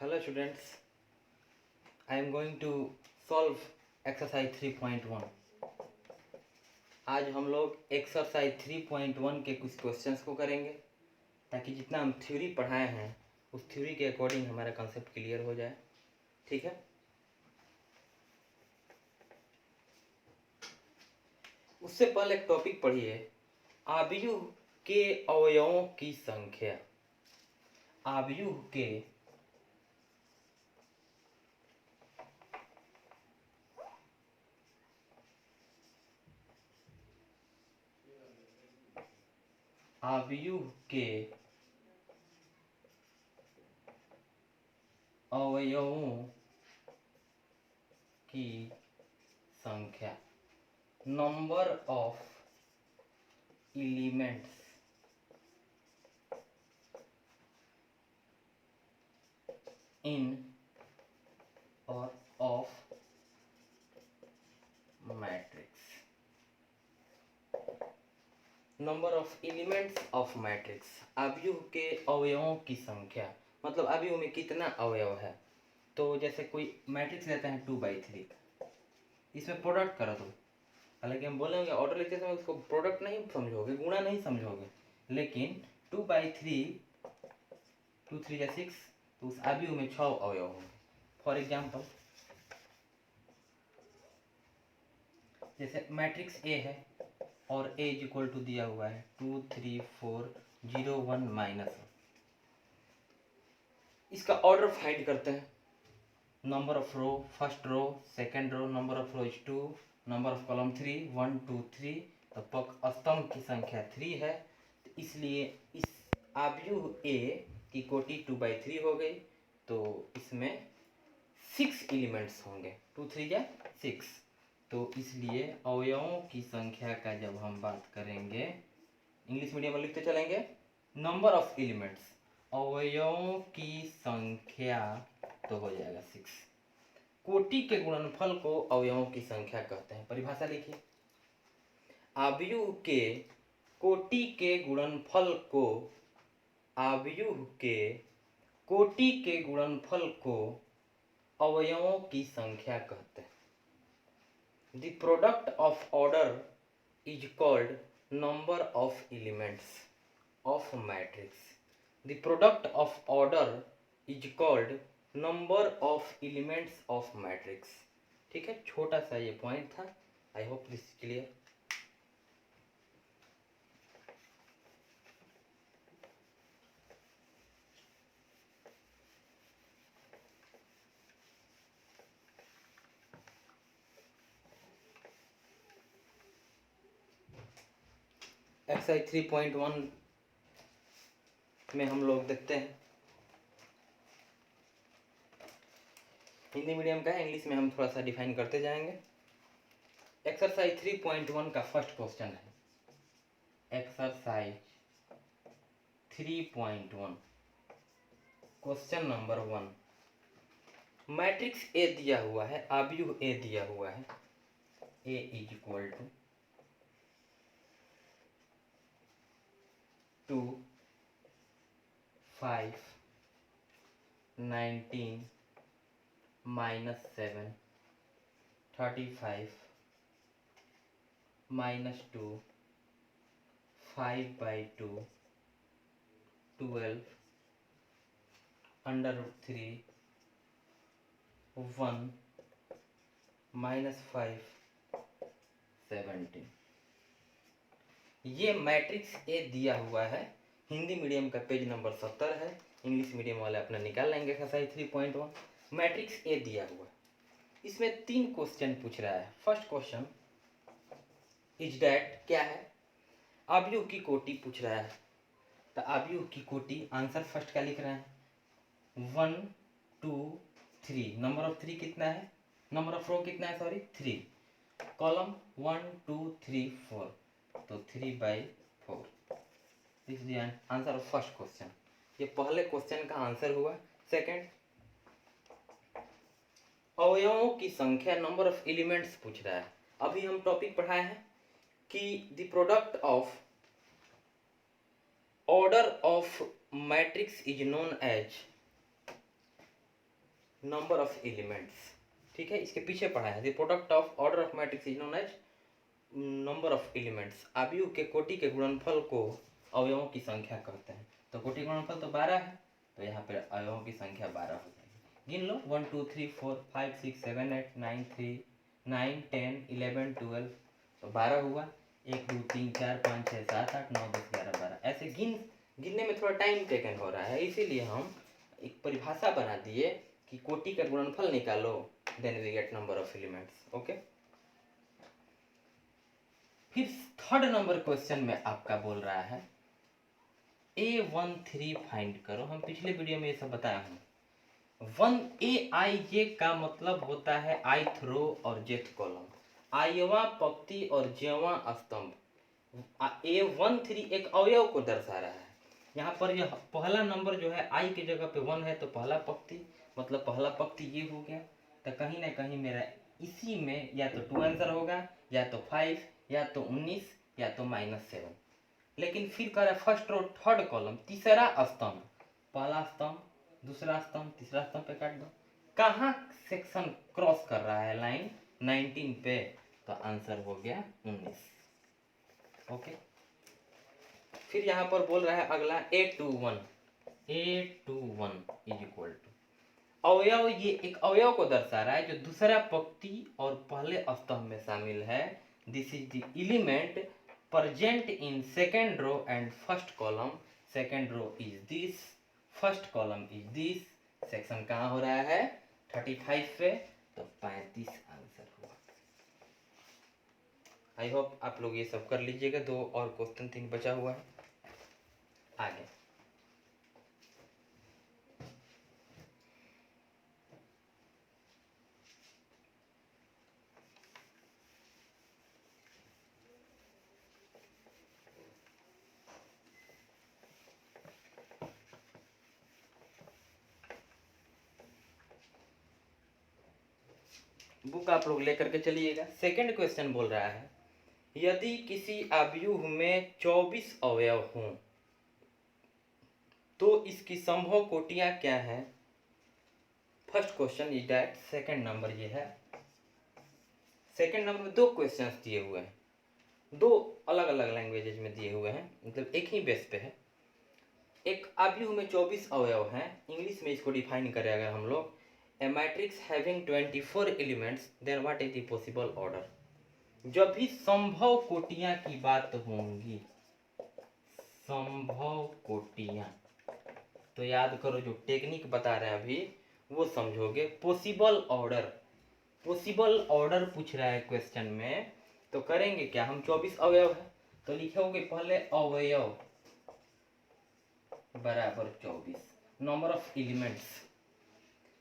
Hello students, I am going to solve exercise 3.1। आज हम लोग एक्सरसाइज 3.1 के कुछ क्वेश्चंस को करेंगे ताकि जितना हम थ्योरी पढ़ाए हैं उस थ्योरी के अकॉर्डिंग हमारा कंसेप्ट क्लियर हो जाए। ठीक है, उससे पहले एक टॉपिक पढ़िए, आव्यूह के अवयवों की संख्या। आव्यूह के आव्यूह के अवयवों की संख्या, number of elements in or of matrix। Number of elements of matrix, अवयव के अवयवों की संख्या, मतलब अवयव में कितना अवयव है। तो जैसे कोई मैट्रिक्स रहता है 2/3, इसमें प्रोडक्ट करो तो, हालांकि हम बोलेंगे ऑर्डर लिखते समय उसको प्रोडक्ट नहीं समझोगे, गुणा नहीं समझोगे, लेकिन 2/3 2 3 या 6, तो उस अवयव में 6 अवयव होंगे। फॉर एग्जाम्पल जैसे मैट्रिक्स ए है और ए इज इक्वल टू दिया हुआ है 2 3 4 0 1 -1। इसका ऑर्डर फाइंड करते हैं। Number of row, first row, second row, number of row is 2, number of column 3 1 2 3, तो पक स्तंभ की संख्या 3 है, तो इसलिए इस आव्यूह ए की कोटि 2/3 हो गई, तो इसमें 6 एलिमेंट्स होंगे, 2 3 या 6। तो इसलिए अवयवों की संख्या का जब हम बात करेंगे, इंग्लिश मीडियम में लिखते चलेंगे, नंबर ऑफ एलिमेंट्स, अवयवों की संख्या, तो हो जाएगा 6। कोटि के गुणनफल को अवयवों की संख्या कहते हैं। परिभाषा लिखिए, आव्यूह के कोटि के गुणनफल को, आव्यूह के कोटि के गुणनफल को अवयवों की संख्या कहते हैं। The product of order is called number of elements of matrix। The product of order is called number of elements of matrix। ठीक है, छोटा सा ये पॉइंट था। I hope this is clear. Exercise 3.1 में हम लोग देखते हैं, हिंदी मीडियम का है, इंग्लिश में हम थोड़ा सा डिफाइन करते जाएंगे। एक्सरसाइज 3.1 का फर्स्ट क्वेश्चन है, exercise 3.1 question number 1। Matrix A दिया हुआ है, आव्यूह ए दिया हुआ है, ए इज इक्वल टू 2 5 19 -7 35 -2 5/2 12 √3 1 -5 17। ये मैट्रिक्स ए दिया हुआ है, हिंदी मीडियम का पेज नंबर 70 है, इंग्लिश मीडियम वाले अपना निकाल लेंगे। एक्सरसाइज 3.1 मैट्रिक्स ए दिया हुआ है, इसमें 3 क्वेश्चन पूछ रहा है। फर्स्ट क्वेश्चन इज डैट, क्या है, आव्यूह की कोटि पूछ रहा है, तो आव्यूह की कोटि, आंसर फर्स्ट का लिख रहे हैं 1 2 3, नंबर ऑफ 3 कितना है, नंबर ऑफ रो कितना है, सॉरी 3, कॉलम 1 2 3 4, तो 3/4। This is the answer of first question. ये पहले क्वेश्चन का आंसर हुआ। सेकंड, अवयवों की संख्या, नंबर ऑफ एलिमेंट्स पूछ रहा है। अभी हम टॉपिक पढ़ाए हैं कि the product of order of matrix is known as number of elements, ठीक है, इसके पीछे पढ़ा है। The product of order of matrix is known as number of elements. अवयव के कोटि के गुणनफल को अवयवों की संख्या कहते हैं। तो कोटि गुणनफल तो 12 है, तो यहाँ पर अवयवों की संख्या 12 हो जाएगी। गिन लो 1 2 3 4 5 6 7 8 9 3 9 10 11 12, तो 12 हुआ। 1 2 3 4 5 6 7 8 9 10 11 12, ऐसे गिनने में थोड़ा टाइम टेकन हो रहा है, इसीलिए हम एक परिभाषा बना दिए कि कोटि का गुणनफल निकालो, then we get number of elements. Okay, फिर थर्ड नंबर क्वेश्चन में आपका बोल रहा है A13 फाइंड करो। हम पिछले वीडियो में ये सब बताया हूँ। 1AIJ का मतलब होता है आइथ रो और जेथ कॉलम, आयवा पंक्ति और जेवा स्तंभ। A13 एक अवयव को दर्शा रहा है। यहाँ पर यह पहला नंबर जो है आई की जगह पे 1 है, तो पहला पंक्ति मतलब पहला पंक्ति ये हो गया। तो कहीं ना कहीं मेरा इसी में या तो 2 आंसर होगा, या तो 5, या तो 19, या तो -7। लेकिन फिर कह रहा है फर्स्ट रो थर्ड कॉलम तीसरा स्तंभ, पहला स्तंभ दूसरा स्तंभ तीसरा स्तंभ पे काट दो। कहाँ सेक्शन क्रॉस कर रहा है? लाइन 19 पे, तो आंसर हो गया 19। ओके, फिर यहाँ पर बोल रहा है अगला A21 इज इक्वल टू अवयव। ये एक अवयव को दर्शा रहा है जो दूसरा पंक्ति और पहले स्तंभ में शामिल है। This is the element present in second row and first column. Second row is this, first column is this. Section कहाँ हो रहा है? 35 पे, तो 35 आंसर हुआ। आई होप आप लोग ये सब कर लीजिएगा। 2 और क्वेश्चन 3 बचा हुआ है। आगे बुक आप लोग लेकर के चलिएगा। सेकंड क्वेश्चन बोल रहा है यदि किसी अवयव में 24 अवयव हों तो इसकी संभव कोटियां क्या हैं? First question is that. Second number ये है। सेकंड नंबर में 2 क्वेश्चंस दिए हुए हैं, 2 अलग अलग लैंग्वेजेज में दिए हुए हैं, मतलब एक ही बेस पे है। एक अवयव में 24 अवयव हैं। इंग्लिश में इसको डिफाइन करें अगर हम लोग, a matrix having 24 elements, then what is the possible order. जब भी संभव कोटियां की बात होंगी, संभव कोटियां, तो याद करो जो टेक्निक बता रहे हैं अभी वो समझोगे। पॉसिबल ऑर्डर, पॉसिबल ऑर्डर पूछ रहा है क्वेश्चन में, तो करेंगे क्या? हम 24 अवयव है तो लिखोगे पहले अवयव बराबर 24, number of elements,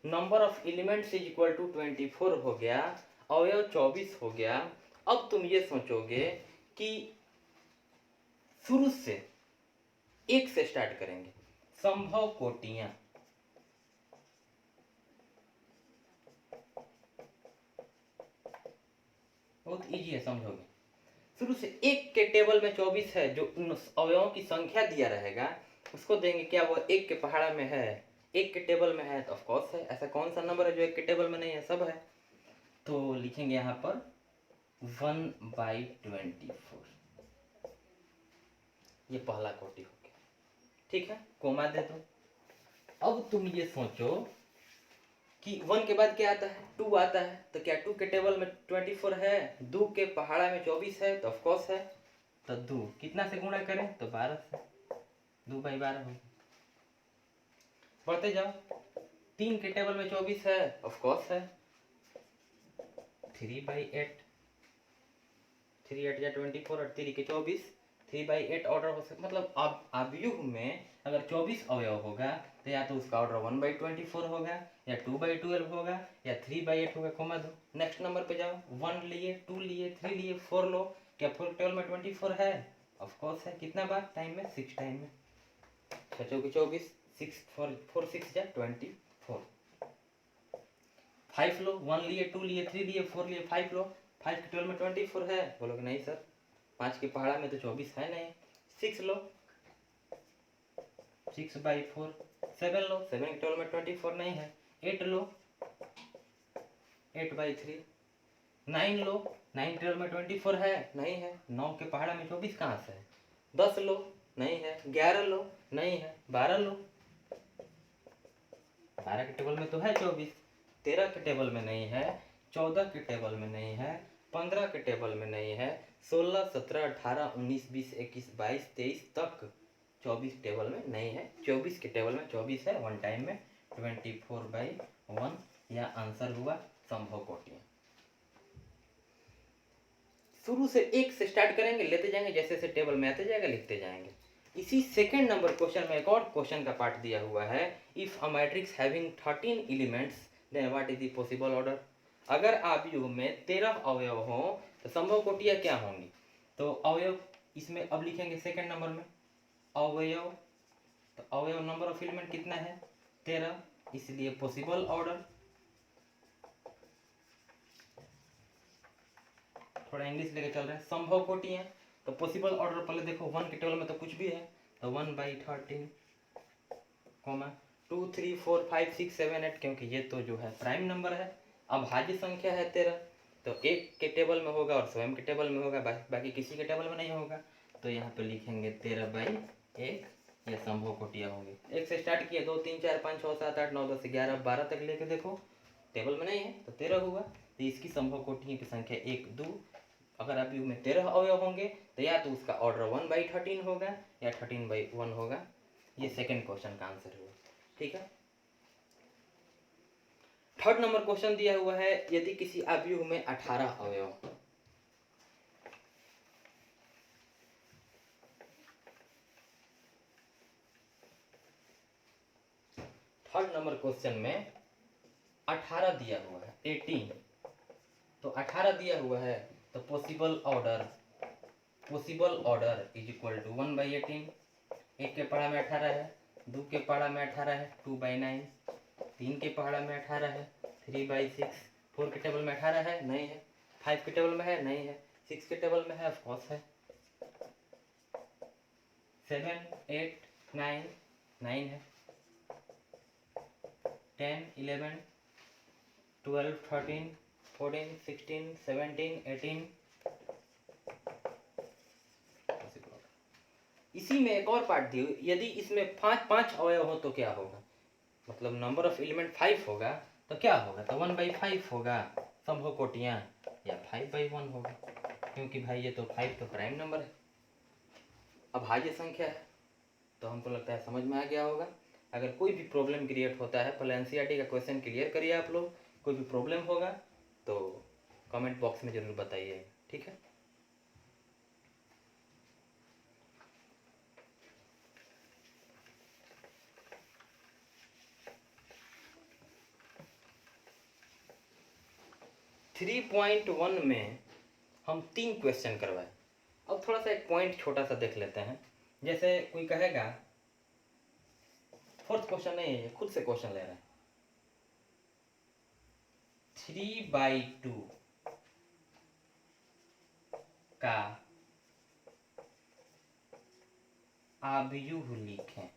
number of elements is equal to 24 हो गया, अवयव 24 हो गया। अब तुम ये सोचोगे कि शुरू से 1 से स्टार्ट करेंगे। संभव कोटियां, बहुत इजी है, समझोगे। शुरू से 1 के टेबल में 24 है, जो उन अवयवों की संख्या दिया रहेगा उसको देंगे। क्या वो 1 के पहाड़ा में है? 1 के टेबल में है तो ऑफ कोर्स है। ऐसा कौन सा नंबर है जो 1 के टेबल में नहीं है? सब है। तो लिखेंगे यहाँ पर 1/24, ये पहला कोटि हो गया। ठीक है, कोमा दे दो। अब तुम ये सोचो कि 1 के बाद क्या आता है? 2 आता है। तो क्या 2 के टेबल में 24 है? 2 के पहाड़ा में 24 है तो ऑफ कोर्स है। तो 2 कितना से गुणा करें? तो 12 से, 2/12 हो। बढ़ते जाओ। 3 के टेबल में 24 है, ऑफ कोर्स है, 3/8, 3 8 या 24 और 3 के 24, 3/8 ऑर्डर हो सकता। मतलब अब अवयव में अगर 24 अवयव होगा तो या तो उसका ऑर्डर 1/24 होगा, या 2/12 होगा, या 3/8 होगा। कोमा दो। नेक्स्ट नंबर पे जाओ। 1 लिए, 2 लिए, 3 लिए, 4 लो। क्या 4 टेबल में 24 है? ऑफ कोर्स है। कितना बार? टाइम में, 6 टाइम में। 6 चौके 24, 6 4 6 जा 24। 5 लो। 1 लिए, 2 लिए, 3 लिए, 4 लिए, 5 लो। 5 के 12 में 24 है? बोलोगे नहीं सर, 5 के पहाड़ा में तो 24 है नहीं। 6 लो, 6/4। 7 लो, 7 के 12 में 24 नहीं है। 8 लो, 8/3। 9 लो, 9 टेबल में 24 है, नहीं है। 9 के पहाड़ा में 24 कहाँ से है? 10 लो, नहीं है। 11 लो, नहीं है। 12 लो, 12 के टेबल में तो है 24। 13 के टेबल में नहीं है, 14 के टेबल में नहीं है, 15 के टेबल में नहीं है, 16, 17, 18, 19, 20, 21, 22, 23 तक 24 टेबल में नहीं है। 24 के टेबल में 24 है वन टाइम में। 24/1 या आंसर हुआ संभव कोटियां। शुरू से एक से स्टार्ट करेंगे, लेते जाएंगे, जैसे जैसे टेबल में आते जाएगा लिखते जाएंगे। इसी सेकंड नंबर क्वेश्चन में एक और क्वेश्चन का पार्ट दिया हुआ है। If a matrix having 13 elements then what is the possible order. अगर आव्यूह में 13 अवयव हो तो संभव कोटियां क्या होंगी? तो अवयव इसमें अब लिखेंगे सेकंड नंबर में अवयव, तो अवयव नंबर ऑफ एलिमेंट कितना है? 13, इसलिए पॉसिबल ऑर्डर। थोड़ा इंग्लिश लेके चल रहे हैं। संभव कोटियां, तो पॉसिबल ऑर्डर पहले देखो, 1 के टेबल में तो कुछ भी है, तो 1/13, 2, 3, 4, 5, 6, 7, 8, क्योंकि ये तो जो है प्राइम नंबर है। अभाज्य संख्या है 13, तो एक के टेबल में होगा और स्वयं के टेबल में होगा, बाकी किसी के टेबल में नहीं होगा। तो यहाँ पे लिखेंगे 13/1, ये संभव कोटियां होंगी। एक से स्टार्ट किए, 2, 3, 4, 5, 6, 7, 8, 9, 10, 11, 12 तक लेके देखो, टेबल में नहीं है तो 13 हुआ। तो इसकी संभव कोटियों की संख्या 1, 2। अगर आव्यूह में 13 अवयव होंगे तो या तो उसका ऑर्डर 1/13 होगा या 13/1 होगा। ये सेकंड क्वेश्चन का आंसर हुआ। ठीक है। थर्ड नंबर क्वेश्चन दिया हुआ है, यदि किसी आव्यूह में 18 अवयव, थर्ड नंबर क्वेश्चन में 18 दिया हुआ है, 18, तो 18 दिया हुआ है, तो possible order is equal to 1/18। एक के पहाड़ा में 18 है, 2 के पहाड़ा में 18 है, 2/9, 3 के पहाड़ा में 18 है, 3/6, 4 के टेबल में 18 है, नहीं है। 5 के टेबल में है, नहीं है। 6 के टेबल में है, ऑफ कोर्स है। 7, 8, 9, 9 है। 10, 11, 12, 13, 14, 16, 17, 18। इसी में एक और पार्ट दी, यदि इसमें 5 अवयव हो तो क्या होगा? मतलब नंबर ऑफ एलिमेंट 5 होगा तो क्या होगा? तो 1/5 होगा संभव कोटियां, या 5/1 होगा, क्योंकि भाई ये तो 5 तो प्राइम नंबर है, अभाज्य संख्या है। तो हमको लगता है समझ में आ गया होगा। अगर कोई भी प्रॉब्लम क्रिएट होता है, पहले एनसीईआरटी का क्वेश्चन क्लियर करिए आप लोग। कोई भी प्रॉब्लम होगा तो कमेंट बॉक्स में जरूर बताइए। ठीक है। थ्री 3.1 में हम 3 क्वेश्चन करवाए। अब थोड़ा सा एक पॉइंट छोटा सा देख लेते हैं। जैसे कोई कहेगा, फोर्थ क्वेश्चन नहीं है, खुद से क्वेश्चन ले रहे हैं। 3/2 का आव्यूह लिखें।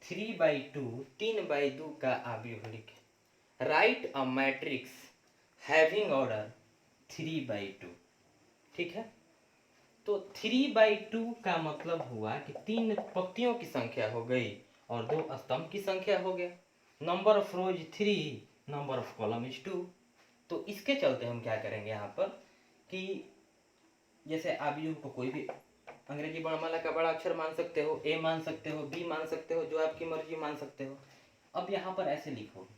3/2, 3/2 का आव्यूह लिखें। राइट अ मैट्रिक्स हैविंग ऑर्डर 3/2। ठीक है। तो 3/2 का मतलब हुआ कि 3 पंक्तियों की संख्या हो गई और 2 स्तंभ की संख्या हो गया। Number of row is 3, number of column is 2। तो इसके चलते हम क्या करेंगे यहाँ पर कि जैसे आव्यूह को कोई भी अंग्रेजी वर्णमाला का बड़ा अक्षर मान सकते हो, ए मान सकते हो, बी मान सकते हो, जो आपकी मर्जी मान सकते हो। अब यहाँ पर ऐसे लिखो,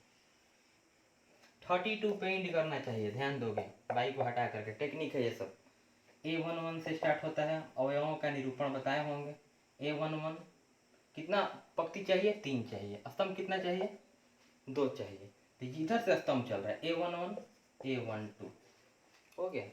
32 पे एंड करना चाहिए, ध्यान दोगे, बाई को हटा करके, टेक्निक है ये सब। A11 से स्टार्ट होता है, अवयवों का निरूपण बताए होंगे। A11 कितना पंक्ति चाहिए? 3 चाहिए। स्तंभ कितना चाहिए? 2 चाहिए। तो इधर से स्तंभ चल रहा है, A11, A12 हो गया,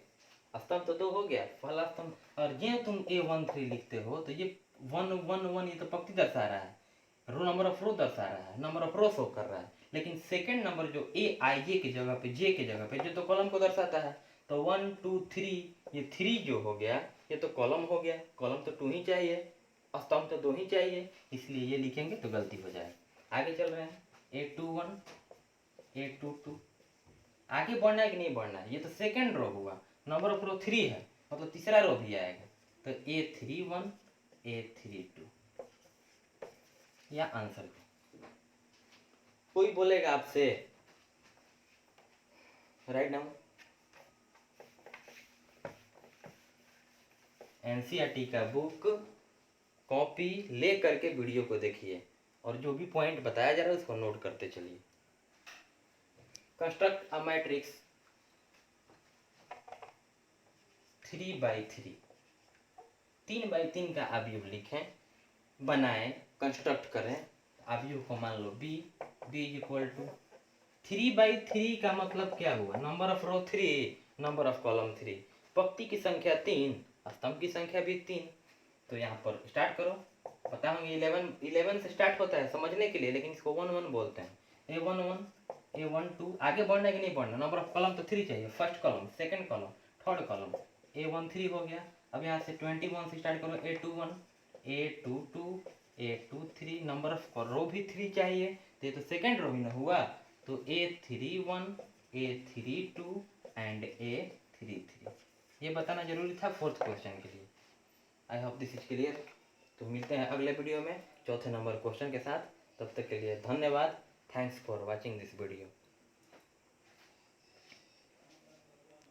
स्तंभ तो 2 हो गया, पहला स्तंभ। और ये तुम A13 लिखते हो तो ये 111 ये तो पंक्ति दर्शा रहा है, रो नंबर ऑफ रो दर्शा रहा है, नंबर ऑफ रो शो कर रहा है। लेकिन सेकंड नंबर जो AIJ की जगह पे, J की जगह पे, जो तो कॉलम को दर्शाता है। तो 1, 2, 3, ये 3 जो हो गया ये तो कॉलम हो गया, कॉलम तो 2 ही चाहिए, स्तंभ तो 2 ही चाहिए, इसलिए ये लिखेंगे तो गलती हो जाए। आगे चल रहे हैं, A21 A22, आगे बढ़ना है कि नहीं बढ़ना है? ये तो सेकेंड रो हुआ, नंबर ऑफ रो 3 है, मतलब तीसरा रो भी आएगा, तो A31 A32 या आंसर। कोई बोलेगा आपसे राइट नाउ, एनसीईआरटी का बुक कॉपी ले करके वीडियो को देखिए और जो भी पॉइंट बताया जा रहा है उसको नोट करते चलिए। Construct a matrix 3x3, 3x3 का अवयव लिखें, बनाएं, कंस्ट्रक्ट करें। अवयव को मान लो b is equal to 3x3 का मतलब क्या हुआ? Number of row 3, number of column 3, पंक्ति की संख्या 3, स्तंभ की संख्या भी 3। तो यहाँ पर स्टार्ट करो, पता होंगे 11 से स्टार्ट होता है समझने के लिए, लेकिन इसको 1 1 बोलते हैं। A11 A12, आगे बढ़ना कि नहीं बढ़ना? नंबर ऑफ कॉलम तो 3 चाहिए, first column, second column, third column. A13 हो गया। अब यहाँ से 21 से स्टार्ट करो, A21 A22 A23, number of रो भी 3 चाहिए, तो ये तो सेकंड रो ही ना हुआ, तो A31 A32 एंड A33। ये बताना जरूरी था फोर्थ क्वेश्चन के लिए। I hope this is clear. तो मिलते हैं अगले वीडियो में चौथे नंबर क्वेश्चन के साथ। तब तक के लिए धन्यवाद। Thanks for watching this video.